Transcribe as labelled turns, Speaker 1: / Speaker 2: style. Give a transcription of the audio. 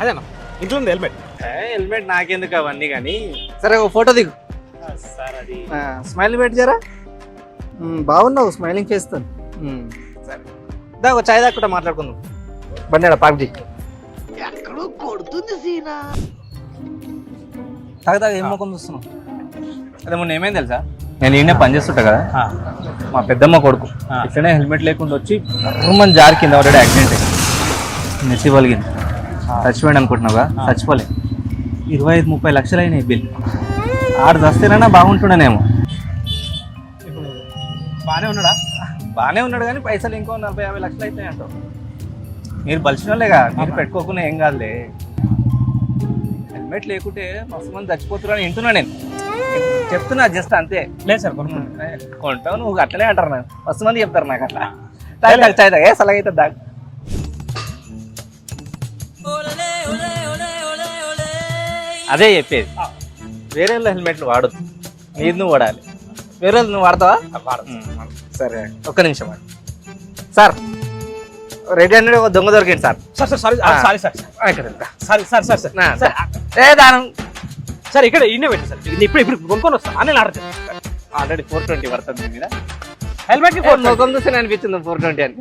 Speaker 1: అదేనా ఇంట్లో ఉంది హెల్మెట్.
Speaker 2: హెల్మెట్ నాకెందుకు అవన్నీ కానీ.
Speaker 1: సరే ఒక ఫోటో దిగు.
Speaker 2: సార్ అది
Speaker 1: స్మైల్ పెట్టారా? బాగున్నావు, స్మైలింగ్ చేస్తాను. సరే దా ఒక చాయ్ దాకా మాట్లాడుకుందాం. బండి పార్క్ చేయి.
Speaker 3: ఎక్కడో కొడుతుంది సీనా.
Speaker 1: తాగ ఏం మొక్కం చూస్తున్నావు?
Speaker 2: అదే మొన్న ఏమైంది తెలుసా, నేను ఈయనే పనిచేస్తుంటా కదా, మా పెద్దమ్మ కొడుకు ఇట్లనే హెల్మెట్ లేకుండా వచ్చి రూమని జారి కింద పడ్డాడు. యాక్సిడెంట్ అయింది, నెత్తి పలిగింది. చచ్చిపోయాడు అనుకుంటున్నావుగా, చచ్చిపోలే. 25-30 లక్షలు అయినాయి బిల్. ఆడు చస్తేనైనా బాగుంటుండేనేమో.
Speaker 1: బాగానే ఉన్నాడా?
Speaker 2: బాగానే ఉన్నాడు కానీ పైసలు ఇంకో 40-50 లక్షలు అవుతాయి అంటావు. మీరు బలిసిన వాళ్ళేగా, మీరు పెట్టుకోకుండా ఏం కాదులే. హెల్మెట్ లేకుంటే మస్తు మంది చచ్చిపోతున్నారు అని వింటున్నా. నేను చెప్తున్నా జస్ట్ అంతే.
Speaker 1: లేదు సార్
Speaker 2: కొంటావు నువ్వు, అట్లనే అంటారు. నాకు మస్తు మంది చెప్తారు నాకు అట్లా. తాగి చాయ్ తాగే సలహా దాకా. అదే చెప్పేది, వేరే వాళ్ళ హెల్మెట్లు వాడద్దు, నీది నువ్వు వాడాలి. వేరే వాళ్ళు నువ్వు వాడతావా? సరే ఒక్క నిమిషం వాడు. సార్ రెడీ హండ్రెడ్ ఒక దొంగ దొరికింది sir.
Speaker 1: Sir sir sorry sorry sir
Speaker 2: ఇక్కడ
Speaker 1: సారీ సార్ సార్ సార్
Speaker 2: ఏ దానం
Speaker 1: సార్ ఇక్కడ ఇన్నే పెట్టి సార్. ఇప్పుడు కొనుక్కొని వస్తాను. ఆన్లైన్ ఆర్డర్ చేస్తాను.
Speaker 2: ఆల్రెడీ 420 పడుతుంది మీద.
Speaker 1: హెల్మెట్ కి
Speaker 2: ముఖం చూస్తే అనిపించింది 420 అని.